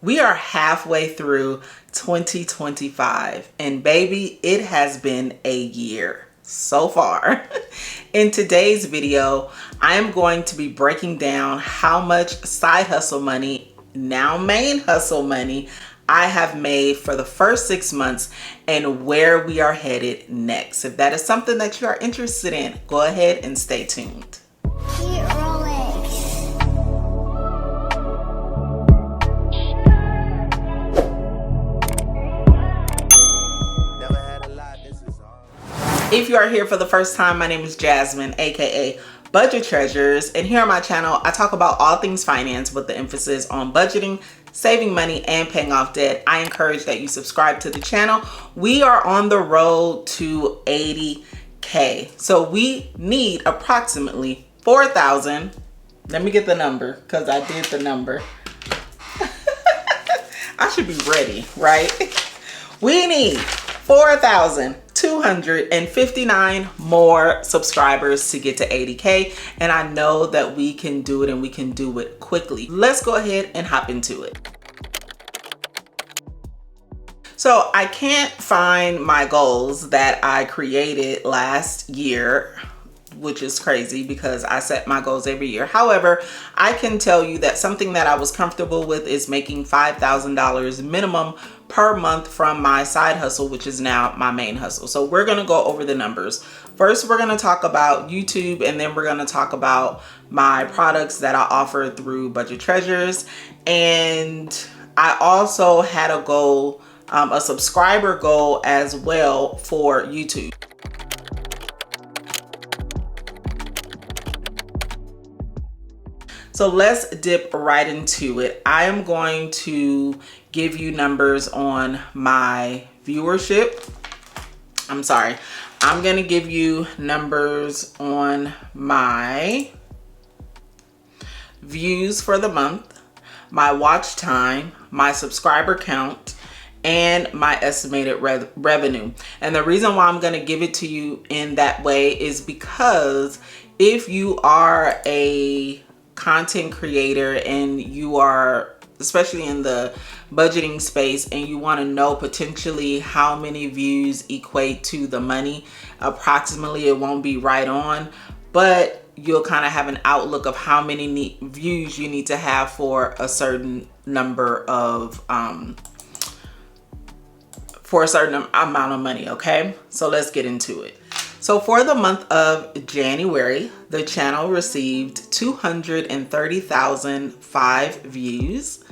We are halfway through 2025, and baby, it has been a year so far. In today's video, I am going to be breaking down how much side hustle money, now main hustle money, I have made for the first 6 months and where we are headed next. If that is something that you are interested in, go ahead and stay tuned. If you are here for the first time, my name is Jasmine, aka Budget Treasures, and here on my channel, I talk about all things finance with the emphasis on budgeting, saving money, and paying off debt. I encourage that you subscribe to the channel. We are on the road to 80K. So we need approximately 4,000. Let me get the number because I did the number. I should be ready, right? We need 4,259 more subscribers to get to 80K, and I know that we can do it and we can do it quickly. Let's go ahead and hop into it. So I can't find my goals that I created last year, which is crazy because I set my goals every year. However, I can tell you that something that I was comfortable with is making $5,000 minimum per month from my side hustle, which is now my main hustle. So we're going to go over the numbers. First, we're going to talk about YouTube, and then we're going to talk about my products that I offer through Budget Treasures. And I also had a goal, a subscriber goal as well for YouTube. So let's dip right into it. I am going to give you numbers on my viewership. I'm going to give you numbers on my views for the month, my watch time, my subscriber count, and my estimated revenue. And the reason why I'm going to give it to you in that way is because if you are a content creator and you are, especially in the budgeting space, and you want to know potentially how many views equate to the money, approximately, it won't be right on, but you'll kind of have an outlook of how many views you need to have for a certain number of for a certain amount of money. Okay, so let's get into it. So for the month of January, the channel received 230,005 views.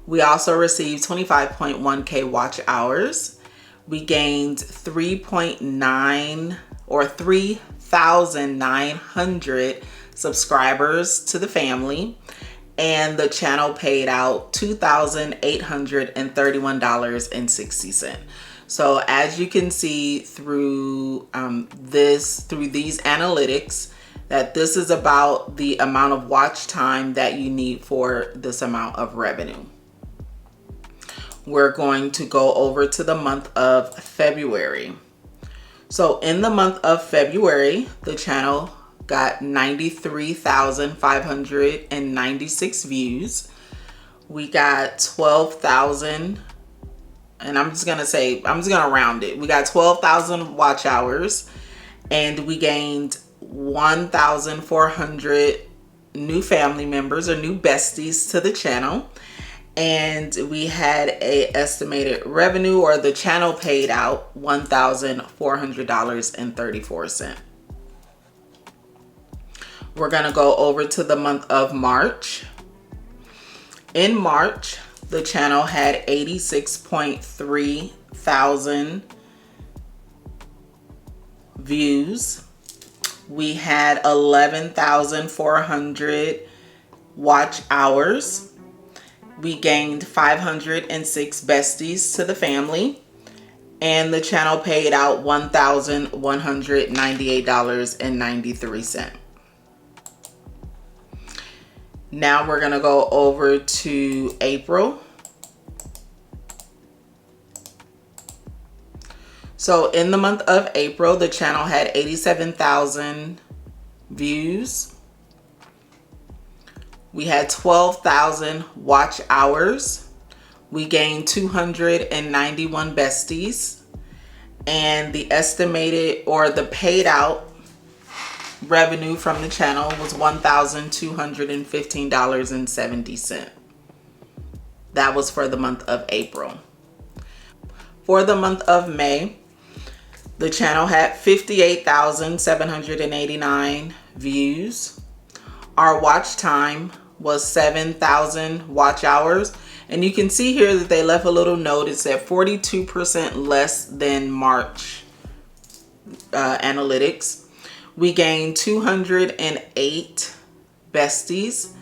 We also received 25.1K watch hours. We gained 3,900 subscribers to the family, and the channel paid out $2,831.60. So as you can see through these analytics, that this is about the amount of watch time that you need for this amount of revenue. We're going to go over to the month of February. So in the month of February, the channel got 93,596 views. We got 12,000, and I'm just gonna round it. We got 12,000 watch hours, and we gained 1,400 new family members or new besties to the channel. And we had a estimated revenue, or the channel paid out $1,400.34. We're gonna go over to the month of March. In March, the channel had 86.3 thousand views. We had 11,400 watch hours. We gained 506 besties to the family, and the channel paid out $1,198.93. Now we're gonna go over to April. So in the month of April, the channel had 87,000 views. We had 12,000 watch hours. We gained 291 besties, and the estimated or the paid out revenue from the channel was $1,215.70. That was for the month of April. For the month of May, the channel had 58,789 views. Our watch time was 7,000 watch hours. And you can see here that they left a little note. It said 42% less than March analytics. We gained 208 besties.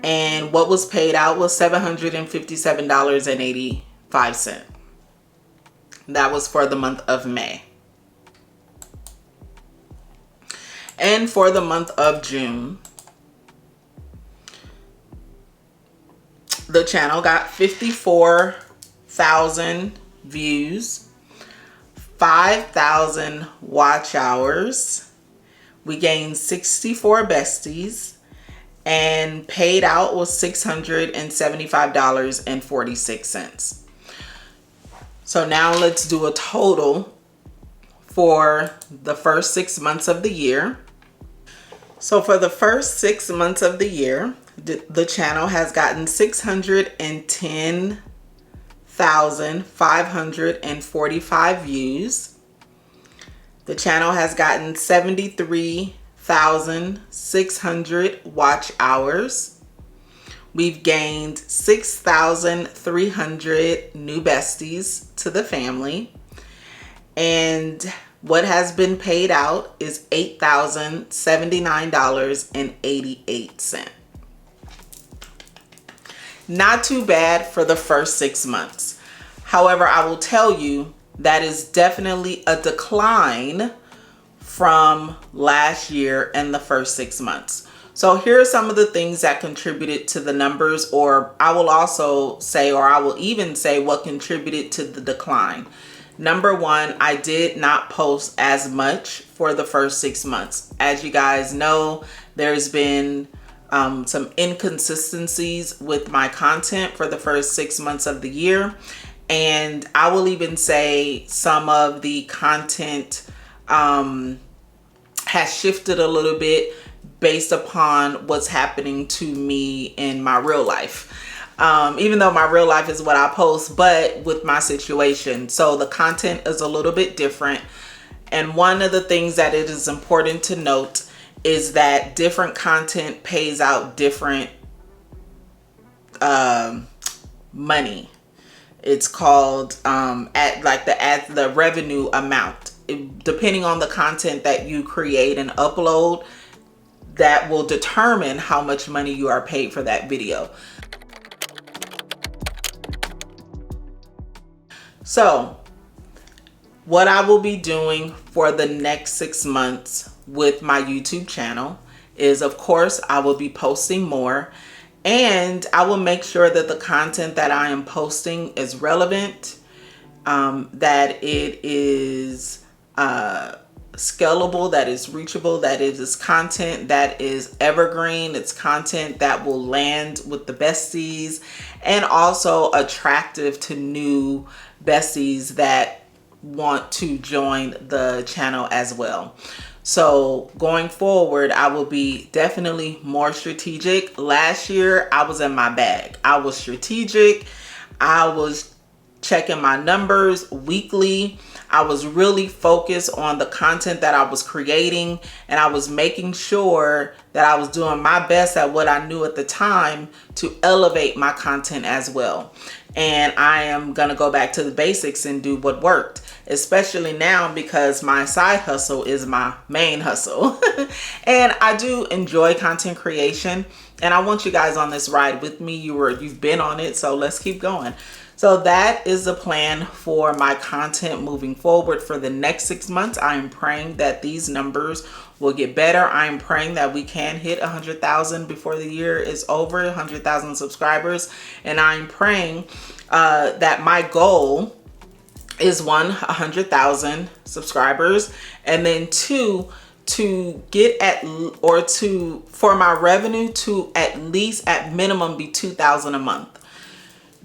And what was paid out was $757.85. That was for the month of May. And for the month of June, the channel got 54,000 views, 5,000 watch hours. We gained 64 besties, and paid out was $675.46. So now let's do a total for the first 6 months of the year. So for the first 6 months of the year, the channel has gotten 610,545 views. The channel has gotten 73,600 watch hours. We've gained 6,300 new besties to the family. And what has been paid out is $8,079.88. Not too bad for the first 6 months. However, I will tell you that is definitely a decline from last year and the first 6 months. So here are some of the things that contributed to the numbers, or I will also say, or I will even say what contributed to the decline. Number one, I did not post as much for the first 6 months. As you guys know, there's been some inconsistencies with my content for the first 6 months of the year. And I will even say some of the content has shifted a little bit based upon what's happening to me in my real life. Even though my real life is what I post, but with my situation. So the content is a little bit different. And one of the things that it is important to note is that different content pays out different money. It's called the revenue amount. Depending on the content that you create and upload, that will determine how much money you are paid for that video. So what I will be doing for the next 6 months with my YouTube channel is, of course, I will be posting more, and I will make sure that the content that I am posting is relevant, that it is scalable, that is reachable, that it is content that is evergreen. It's content that will land with the besties and also attractive to new besties that want to join the channel as well. So going forward, I will be definitely more strategic. Last year, I was in my bag. I was strategic. I was checking my numbers weekly. I was really focused on the content that I was creating, and I was making sure that I was doing my best at what I knew at the time to elevate my content as well. And I am going to go back to the basics and do what worked, especially now because my side hustle is my main hustle. And I do enjoy content creation, and I want you guys on this ride with me. You've been on it, so let's keep going. So that is the plan for my content moving forward for the next 6 months. I am praying that these numbers will get better. I am praying that we can hit 100,000 before the year is over, 100,000 subscribers. And I'm praying that my goal is 100,000 subscribers, and then 2, for my revenue to at least at minimum be 2,000 a month.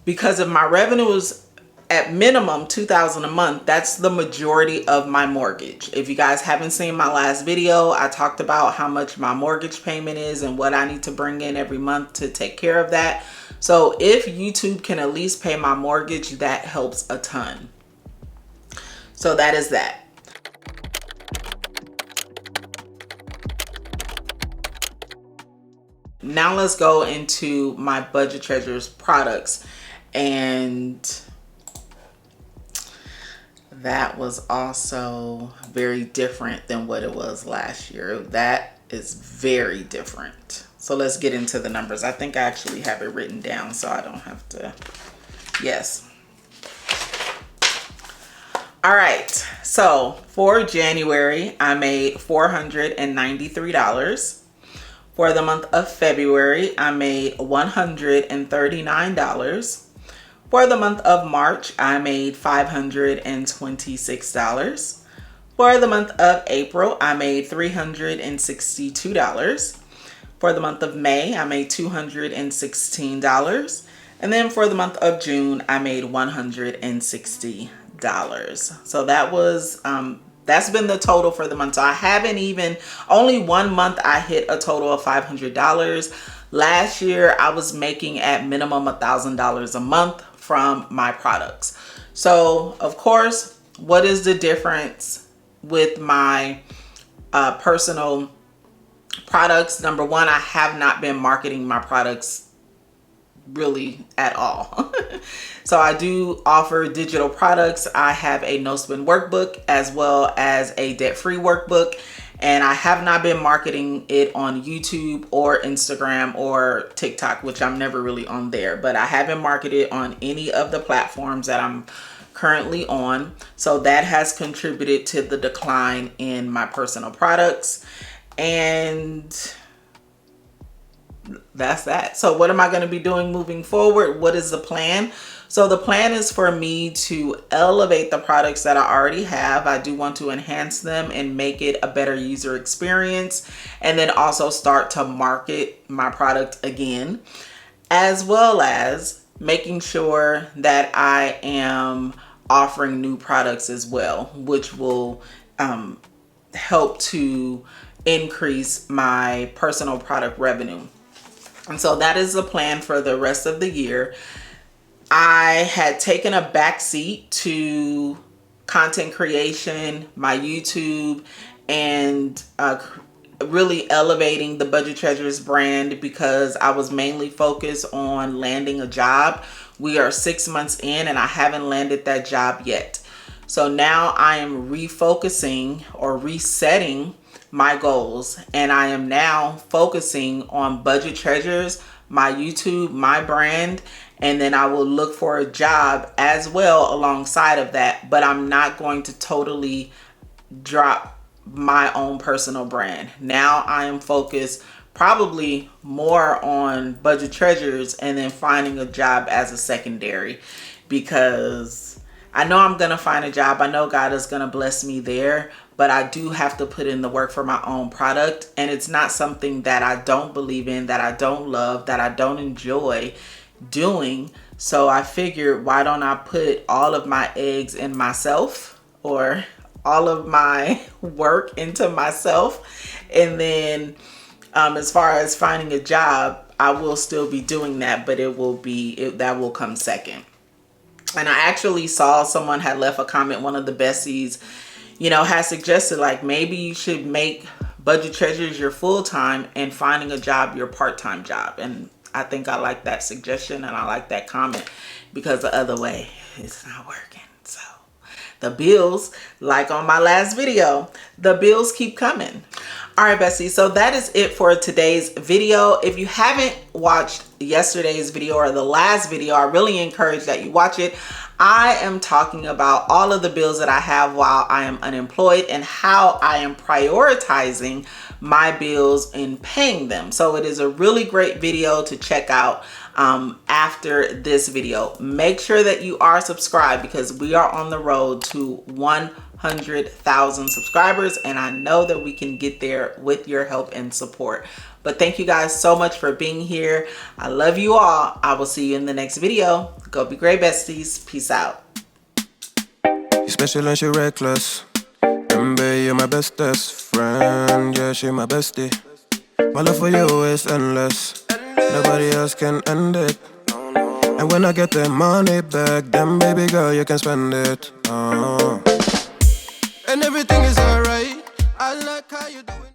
because if my revenue is at minimum $2,000 a month, that's the majority of my mortgage. If you guys haven't seen my last video, I talked about how much my mortgage payment is and what I need to bring in every month to take care of that. So if YouTube can at least pay my mortgage, that helps a ton. So that is that. Now let's go into my Budget Treasures products. And that was also very different than what it was last year. That is very different. So let's get into the numbers. I think I actually have it written down so I don't have to. Yes. All right. So for January, I made $493. For the month of February, I made $139. For the month of March, I made $526. For the month of April, I made $362. For the month of May, I made $216. And then for the month of June, I made $160. So that was, that's been the total for the month. So I haven't even, only one month I hit a total of $500. Last year, I was making at minimum $1,000 a month from my products. So of course, what is the difference with my personal products? Number one, I have not been marketing my products really at all. So I do offer digital products. I have a no spend workbook as well as a debt-free workbook. And I have not been marketing it on YouTube or Instagram or TikTok, which I'm never really on there, but I haven't marketed on any of the platforms that I'm currently on. So that has contributed to the decline in my personal products. And that's that. So what am I going to be doing moving forward? What is the plan? So the plan is for me to elevate the products that I already have. I do want to enhance them and make it a better user experience, and then also start to market my product again, as well as making sure that I am offering new products as well, which will help to increase my personal product revenue. And so that is the plan for the rest of the year. I had taken a backseat to content creation, my YouTube, and really elevating the Budget Treasures brand because I was mainly focused on landing a job. We are 6 months in and I haven't landed that job yet. So now I am refocusing or resetting my goals, and I am now focusing on Budget Treasures, my YouTube, my brand, and then I will look for a job as well alongside of that. But I'm not going to totally drop my own personal brand. Now I am focused probably more on Budget Treasures and then finding a job as a secondary, because I know I'm going to find a job. I know God is going to bless me there, but I do have to put in the work for my own product. And it's not something that I don't believe in, that I don't love, that I don't enjoy doing. So I figured, why don't I put all of my eggs in myself, or all of my work into myself, and then as far as finding a job, I will still be doing that, but that will come second. And I actually saw someone had left a comment, one of the besties, has suggested like maybe you should make Budget Treasures your full-time and finding a job your part-time job. And I think I like that suggestion and I like that comment, because the other way it's not working. So the bills, like on my last video, the bills keep coming. All right, besties, so that is it for today's video. If you haven't watched yesterday's video or the last video, I really encourage that you watch it. I am talking about all of the bills that I have while I am unemployed and how I am prioritizing my bills and paying them. So it is a really great video to check out after this video. Make sure that you are subscribed, because we are on the road to 1 100,000 subscribers, and I know that we can get there with your help and support. But thank you guys so much for being here. I love you all. I will see you in the next video. Go be great, besties. Peace out. You special and she reckless. Baby, you're my bestest friend. Yeah, she my bestie. My love for you is endless. Nobody else can end it. And when I get the money back, then baby girl, you can spend it. And everything is alright. I like how you do.